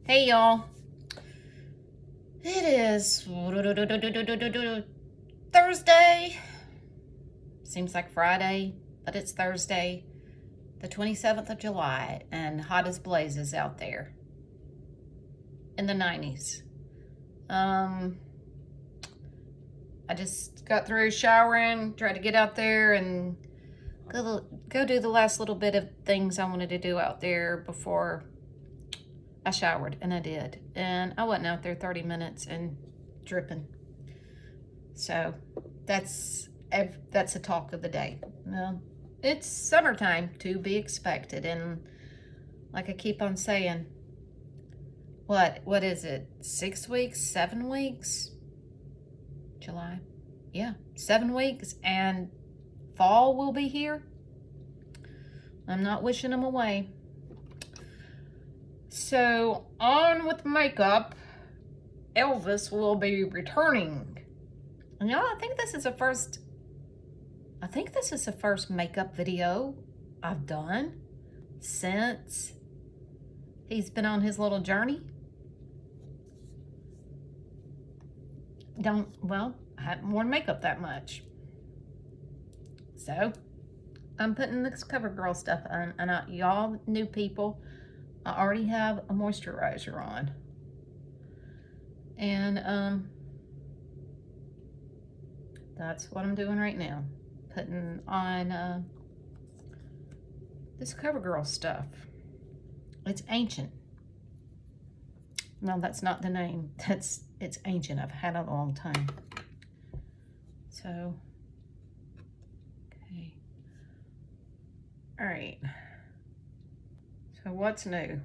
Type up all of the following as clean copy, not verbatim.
Hey y'all, it is Thursday. Seems like Friday, but it's Thursday, the 27th of July, and hot as blazes out there in the 90s. I just got through showering, tried to get out there and go do the last little bit of things I wanted to do out there before I showered, and I did. And I wasn't out there 30 minutes and dripping. So that's the talk of the day. Well, it's summertime to be expected, and like I keep on saying, what is it? 6 weeks, 7 weeks? July? Yeah, 7 weeks, and fall will be here. I'm not wishing them away. So on with makeup. Elvis will be returning. And y'all, I think this is the first makeup video I've done since he's been on his little journey. I haven't worn makeup that much. So I'm putting this CoverGirl stuff on, and y'all new people, I already have a moisturizer on. And that's what I'm doing right now. Putting on this CoverGirl stuff. It's ancient. No, that's not the name. It's ancient. I've had it a long time. So, okay. All right. So what's new?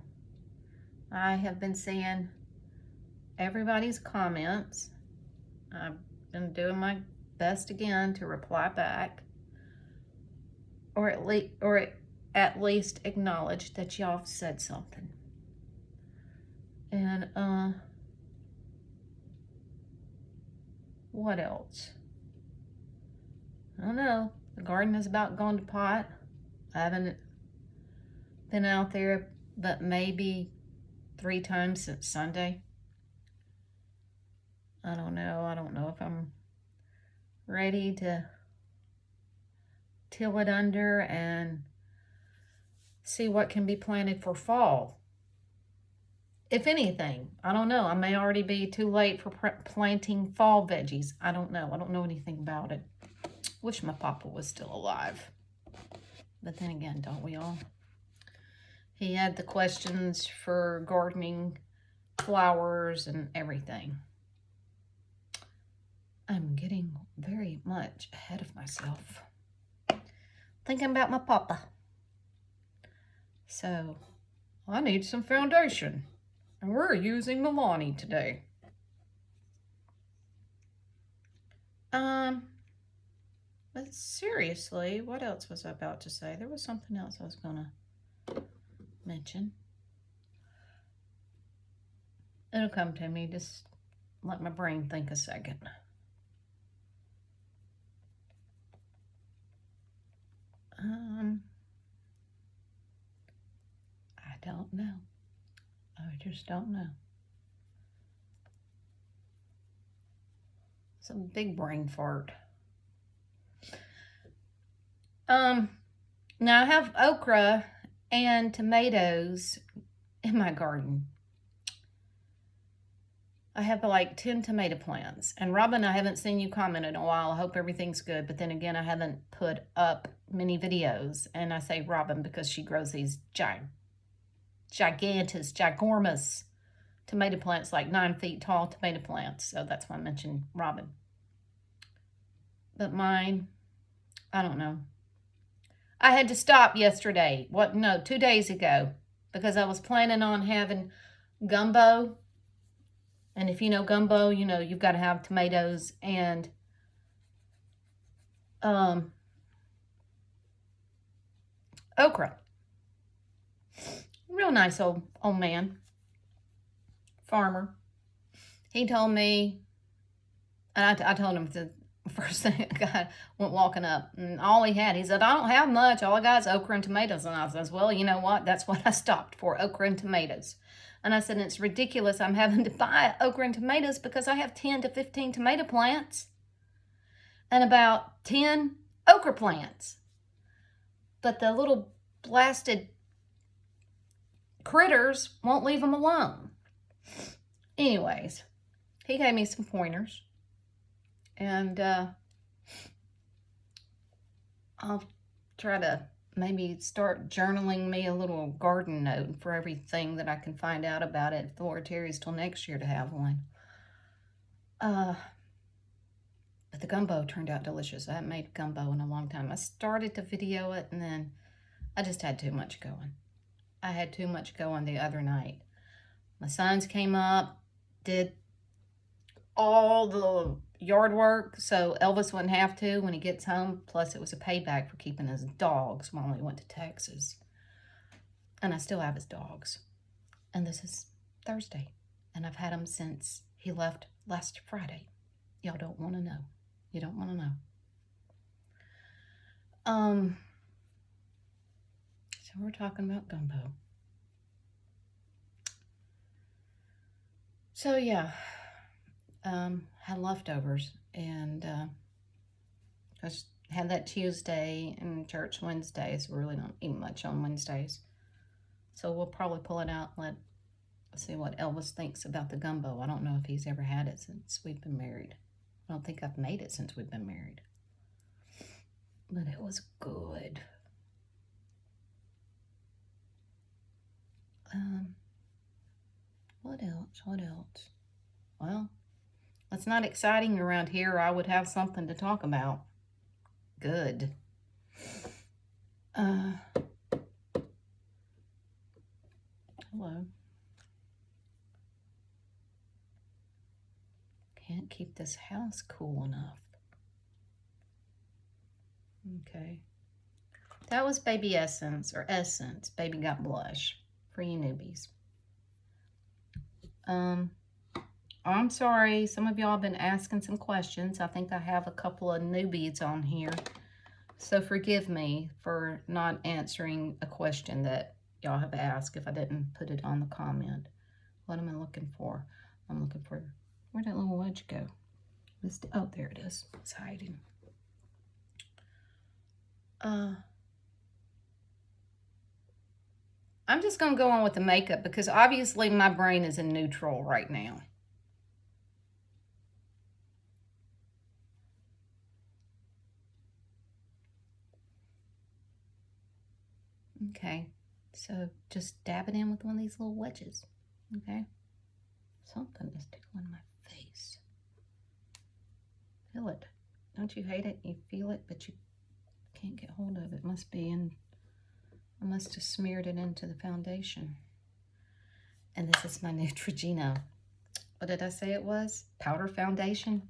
I have been seeing everybody's comments. I've been doing my best again to reply back, or at least acknowledge that y'all said something. And what else? I don't know. The garden is about gone to pot. I haven't been out there but maybe 3 times since Sunday. I don't know if I'm ready to till it under and see what can be planted for fall. If anything, I don't know. I may already be too late for planting fall veggies. I don't know. I don't know anything about it. Wish my papa was still alive. But then again, don't we all? He had the questions for gardening, flowers, and everything. I'm getting very much ahead of myself. Thinking about my papa. So, I need some foundation. And we're using Milani today. But seriously, what else was I about to say? There was something else I was gonna mention. It'll come to me. Just let my brain think a second. I don't know. I just don't know. Some big brain fart. Now I have okra and tomatoes in my garden. I have like 10 tomato plants. And Robin, I haven't seen you comment in a while. I hope everything's good. But then again, I haven't put up many videos. And I say Robin because she grows these ginormous tomato plants, like 9 feet tall tomato plants. So that's why I mentioned Robin. But mine, I don't know. I had to stop yesterday. 2 days ago. Because I was planning on having gumbo. And if you know gumbo, you know you've got to have tomatoes and okra. Real nice old man. Farmer. He told me, and I told him First thing a guy went walking up, and all he had, he said, I don't have much. All I got is okra and tomatoes. And I says, well, you know what? That's what I stopped for, okra and tomatoes. And I said, it's ridiculous. I'm having to buy okra and tomatoes because I have 10 to 15 tomato plants and about 10 okra plants. But the little blasted critters won't leave them alone. Anyways, he gave me some pointers. And I'll try to maybe start journaling me a little garden note for everything that I can find out about it. If the Lord tarries till next year to have one. But the gumbo turned out delicious. I haven't made gumbo in a long time. I started to video it, and then I just had too much going. I had too much going the other night. My sons came up, did all the yard work, so Elvis wouldn't have to when he gets home. Plus, it was a payback for keeping his dogs while he went to Texas. And I still have his dogs. And this is Thursday. And I've had them since he left last Friday. Y'all don't want to know. You don't want to know. So we're talking about gumbo. So yeah, had leftovers, and I just had that Tuesday and church Wednesdays. We really don't eat much on Wednesdays. So we'll probably pull it out and see what Elvis thinks about the gumbo. I don't know if he's ever had it since we've been married. I don't think I've made it since we've been married. But it was good. What else? What else? Well, it's not exciting around here. I would have something to talk about. Good. Hello. Can't keep this house cool enough. Okay. That was Baby Essence, or Essence, Baby Got Blush, for you newbies. I'm sorry, some of y'all have been asking some questions. I think I have a couple of newbies on here. So forgive me for not answering a question that y'all have asked if I didn't put it on the comment. What am I looking for? I'm looking for, where'd that little wedge go? Oh, there it is. It's hiding. I'm just going to go on with the makeup because obviously my brain is in neutral right now. Okay, so just dab it in with one of these little wedges. Okay, something is tickling my face. Feel it. Don't you hate it? You feel it, but you can't get hold of it. Must be in. I must have smeared it into the foundation. And this is my Neutrogena. What did I say it was? Powder foundation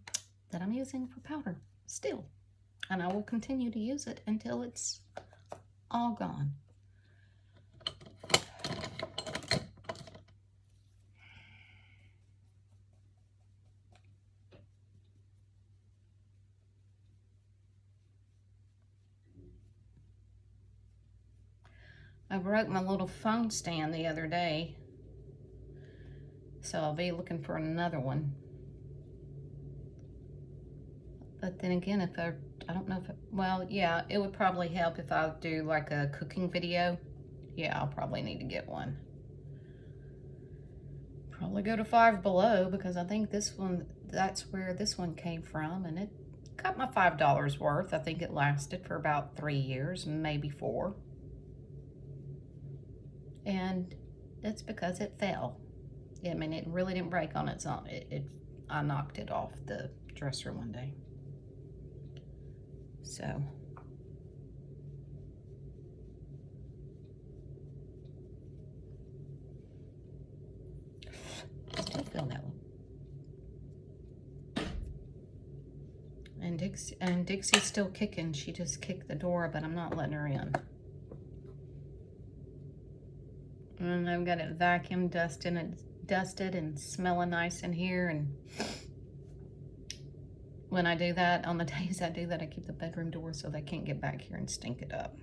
that I'm using for powder still. And I will continue to use it until it's all gone. I broke my little phone stand the other day, so I'll be looking for another one. But then again, if I don't know if, well, yeah, it would probably help if I do like a cooking video. Yeah, I'll probably need to get one. Probably go to Five Below because I think this one, that's where this one came from, and it got my $5 worth. I think it lasted for about 3 years, maybe 4. And it's because it fell. I mean, it really didn't break on its own. I knocked it off the dresser one day. So. Still feel that one. And Dixie's still kicking. She just kicked the door, but I'm not letting her in. And I've got it vacuum dusted and smelling nice in here. And when I do that, on the days I do that, I keep the bedroom door so they can't get back here and stink it up.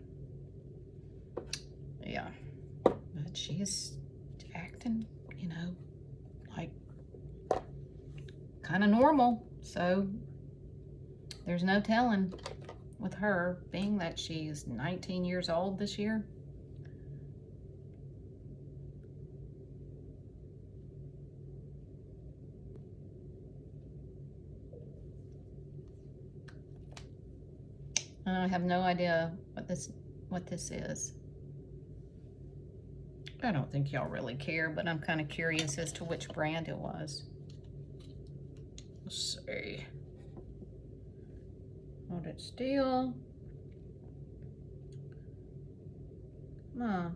Yeah, but she's acting, you know, like kind of normal. So there's no telling with her, being that she's 19 years old this year. And I have no idea what this is. I don't think y'all really care, but I'm kind of curious as to which brand it was. Let's see. Hold it still. Huh.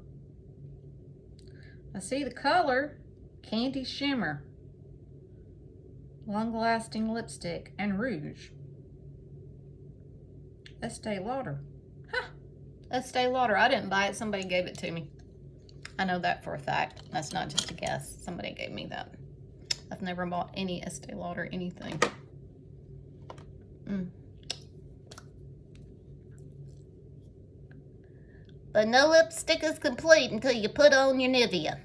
I see the color. Candy Shimmer. Long-lasting lipstick and rouge. Estee Lauder. Huh. Estee Lauder. I didn't buy it. Somebody gave it to me. I know that for a fact. That's not just a guess. Somebody gave me that. I've never bought any Estee Lauder anything. But no lipstick is complete until you put on your Nivea.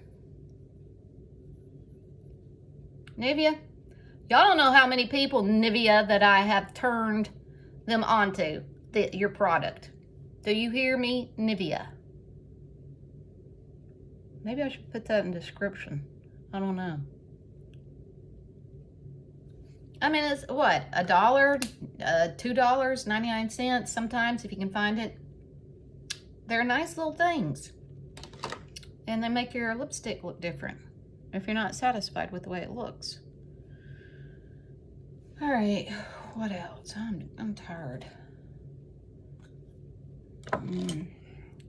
Nivea? Y'all don't know how many people, Nivea, that I have turned them onto your product. Do you hear me? Nivea. Maybe I should put that in the description. I don't know. I mean, it's what? $1, $2.99 sometimes if you can find it. They're nice little things. And they make your lipstick look different if you're not satisfied with the way it looks. All right, what else? I'm tired.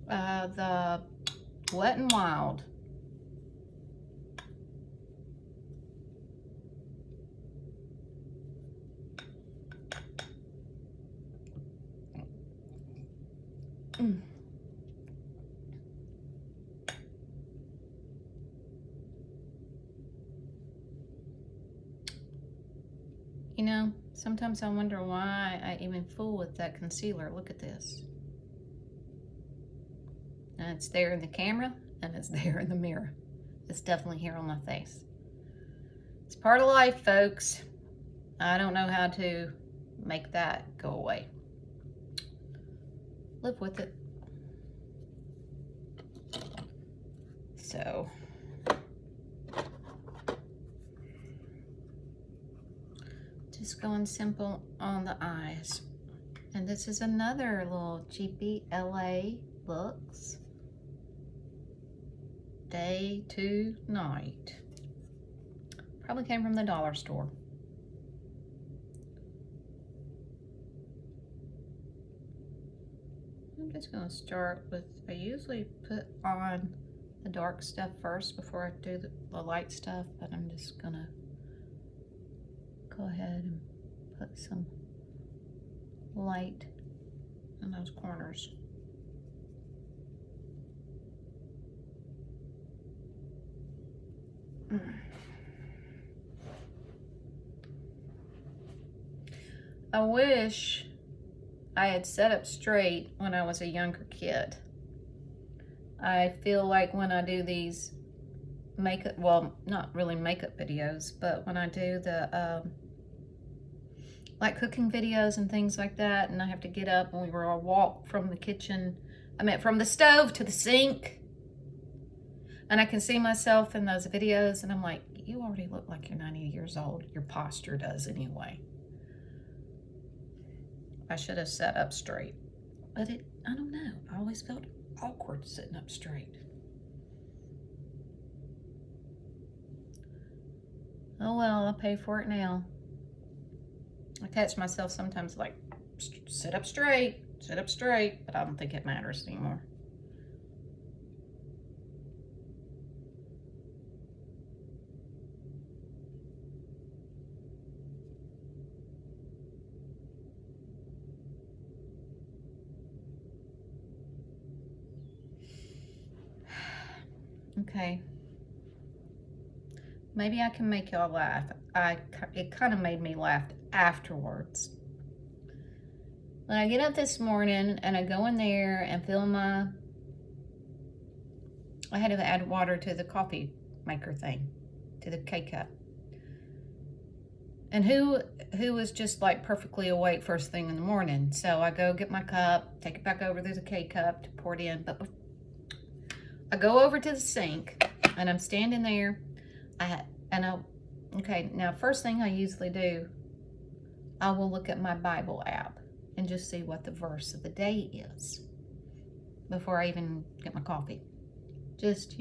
The Wet n Wild. You know, sometimes I wonder why I even fool with that concealer. Look at this. And it's there in the camera, and it's there in the mirror. It's definitely here on my face. It's part of life, folks. I don't know how to make that go away. Live with it. So, just going simple on the eyes. And this is another little cheapy LA Looks Day to Night. Probably came from the dollar store. I'm just going to start with, I usually put on the dark stuff first before I do the light stuff, but I'm just going to go ahead and put some light in those corners. I wish I had sat up straight when I was a younger kid. I feel like when I do these makeup, well, not really makeup videos, but when I do the like cooking videos and things like that, and I have to get up and we were all walk from the kitchen, from the stove to the sink, and I can see myself in those videos and I'm like, you already look like you're 90 years old. Your posture does anyway. I should have sat up straight, but I don't know. I always felt awkward sitting up straight. Oh well, I'll pay for it now. I catch myself sometimes like, sit up straight, but I don't think it matters anymore. Okay. Maybe I can make y'all laugh. It kind of made me laugh afterwards. When I get up this morning and I go in there and fill I had to add water to the coffee maker thing, to the K-cup. And who was just like perfectly awake first thing in the morning? So I go get my cup, take it back over to the K-cup to pour it in. But I go over to the sink and I'm standing there. Okay, now first thing I usually do, I will look at my Bible app and just see what the verse of the day is before I even get my coffee. Just,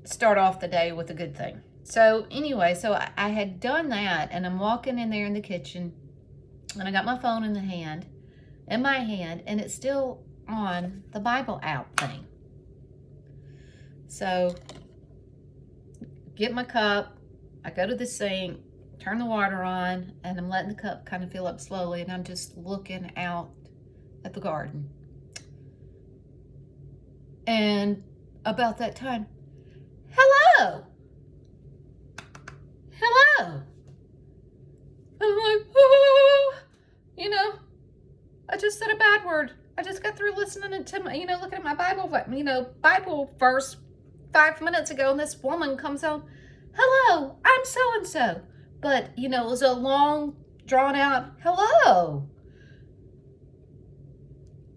start off the day with a good thing. So anyway, I had done that, and I'm walking in there in the kitchen, and I got my phone in my hand, and it's still on the Bible app thing. So get my cup, I go to the sink, turn the water on, and I'm letting the cup kind of fill up slowly, and I'm just looking out at the garden. And about that time, hello. I'm like, oh, I just said a bad word. I just got through listening to my, looking at my Bible verse 5 minutes ago, and this woman comes on, hello, I'm so-and-so. But, it was a long, drawn out, hello.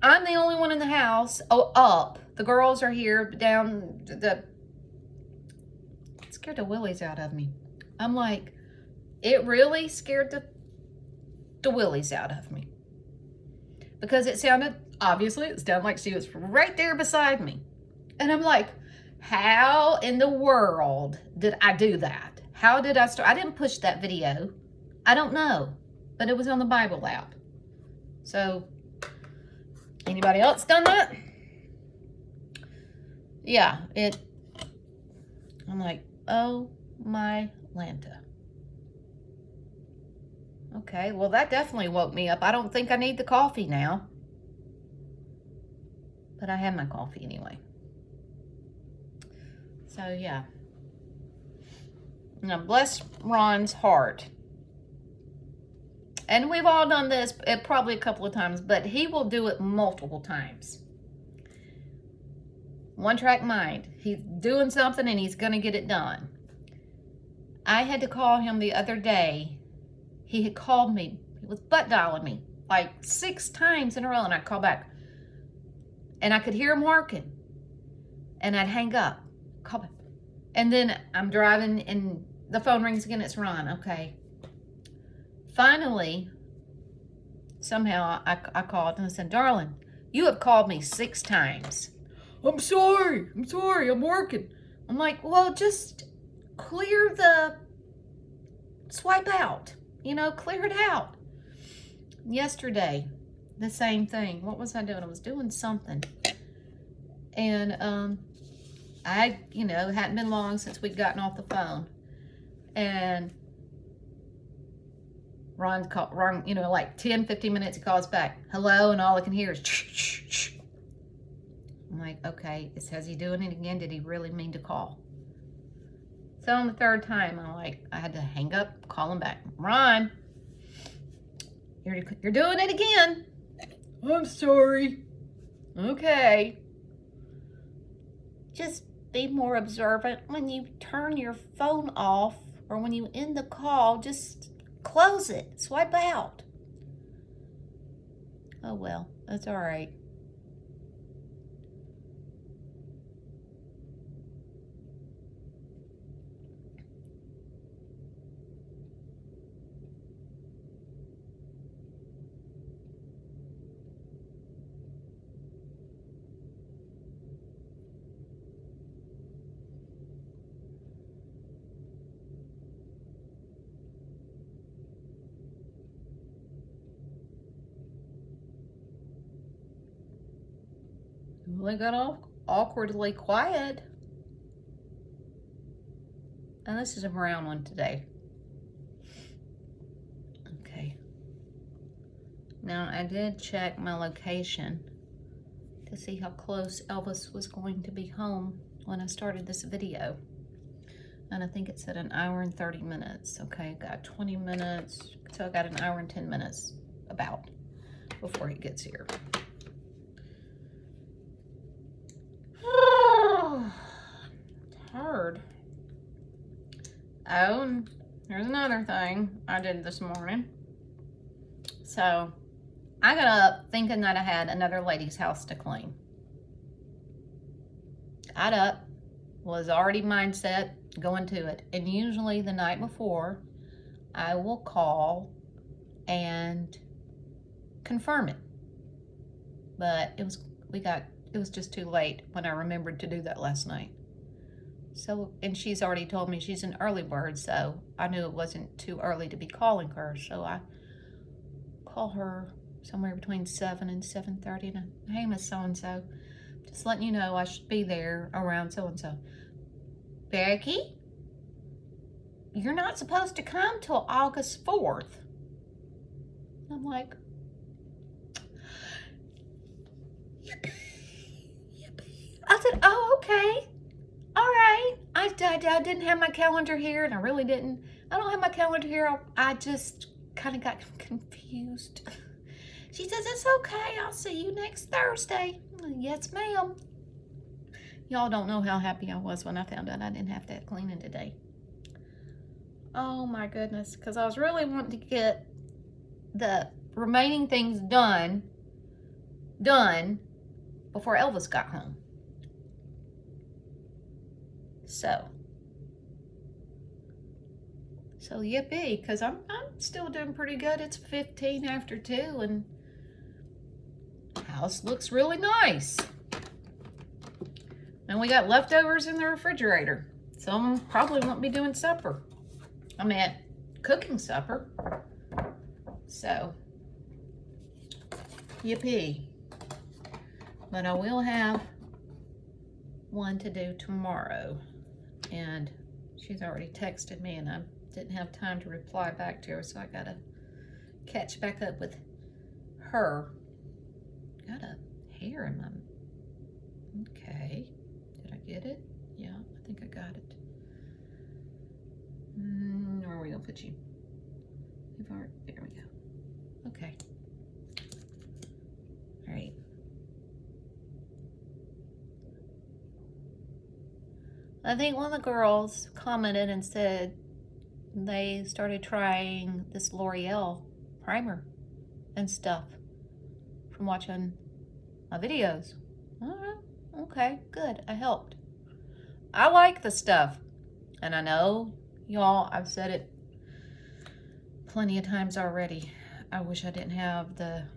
I'm the only one in the house. Oh, up. The girls are here, down it scared the willies out of me. I'm like, it really scared the willies out of me. Because it sounded like she was right there beside me. And I'm like, how in the world did I do that? How did I start? I didn't push that video. I don't know. But it was on the Bible app. So, anybody else done that? Yeah, I'm like, oh my Lanta. Okay, well that definitely woke me up. I don't think I need the coffee now. But I had my coffee anyway. So yeah. Now bless Ron's heart. And we've all done this probably a couple of times, but he will do it multiple times. One track mind. He's doing something and he's going to get it done. I had to call him the other day. He had called me. He was butt dialing me like 6 times in a row, and I'd call back. And I could hear him working. And I'd hang up. Call back. And then I'm driving and the phone rings again. It's Ron. Okay. Finally, somehow I called and I said, darling, you have called me 6 times. I'm sorry, I'm working. I'm like, well, just clear the swipe out, clear it out. Yesterday, the same thing. What was I doing? I was doing something. And it hadn't been long since we'd gotten off the phone. And Ron, like 10, 15 minutes, he calls back, hello, and all I can hear is shh. I'm like, okay, is he doing it again? Did he really mean to call? So on the 3rd time, I had to hang up, call him back. Ron, you're doing it again. I'm sorry. Okay. Just be more observant when you turn your phone off or when you end the call. Just close it. Swipe out. Oh, well, that's all right. Well, it got all awkwardly quiet. And this is a brown one today. Okay. Now, I did check my location to see how close Elvis was going to be home when I started this video. And I think it said an hour and 30 minutes. Okay, got 20 minutes. So I got an hour and 10 minutes about before he gets here. Hard. Oh, and here's another thing I did this morning. So I got up thinking that I had another lady's house to clean. Got up, was already mindset going to it. And usually the night before, I will call and confirm it. But it was just too late when I remembered to do that last night. So, and she's already told me she's an early bird, so I knew it wasn't too early to be calling her. So I call her somewhere between 7 and 7:30, and hey, Miss So-and-so, just letting you know I should be there around so-and-so. Becky, you're not supposed to come till August 4th. I'm like, yippee. I said, oh, okay. All right. I didn't have my calendar here, and I really didn't. I don't have my calendar here. I just kind of got confused. She says, it's okay. I'll see you next Thursday. Yes, ma'am. Y'all don't know how happy I was when I found out I didn't have that cleaning today. Oh my goodness. Because I was really wanting to get the remaining things done before Elvis got home. So yippee, because I'm still doing pretty good. It's 15 after 2, and the house looks really nice. And we got leftovers in the refrigerator, so I probably won't be doing supper. I mean, cooking supper. So, yippee. But I will have one to do tomorrow. And she's already texted me, and I didn't have time to reply back to her, so I gotta catch back up with her. Got a hair in my... Okay. Did I get it? Yeah, I think I got it. Where are we gonna put you? There we go. Okay. All right. I think one of the girls commented and said they started trying this L'Oreal primer and stuff from watching my videos. All right. Okay, good. I helped. I like the stuff. And I know, y'all, I've said it plenty of times already. I wish I didn't have the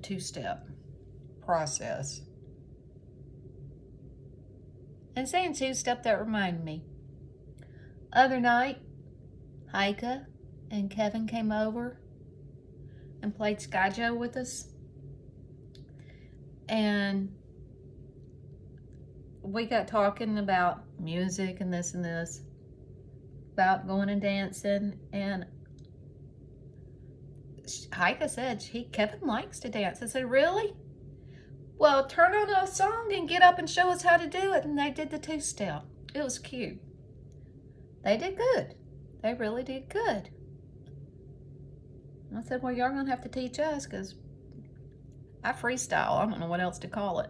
two-step process. And saying two-step, that reminded me. Other night, Heike and Kevin came over and played Sky Joe with us. And we got talking about music and this, about going and dancing. And Heike said Kevin likes to dance. I said, really? Well, turn on a song and get up and show us how to do it. And they did the two-step. It was cute. They did good. They really did good. And I said, well, you're going to have to teach us, because I freestyle. I don't know what else to call it.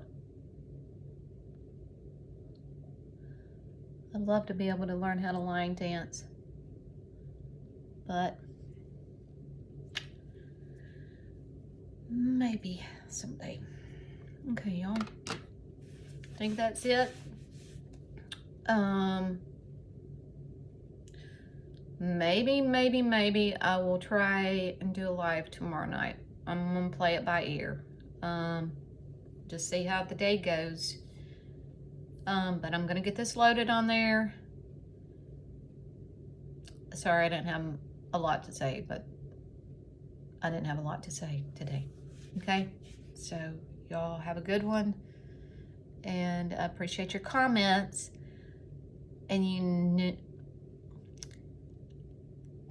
I'd love to be able to learn how to line dance. But maybe someday. Okay, y'all. I think that's it. Maybe I will try and do a live tomorrow night. I'm gonna play it by ear. Just see how the day goes. But I'm gonna get this loaded on there. Sorry, I didn't have a lot to say, but I didn't have a lot to say today. Okay, so y'all have a good one, and I appreciate your comments. And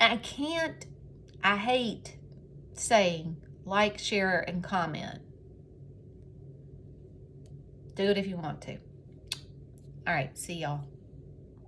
I hate saying like, share, and comment. Do it if you want to. All right, see y'all.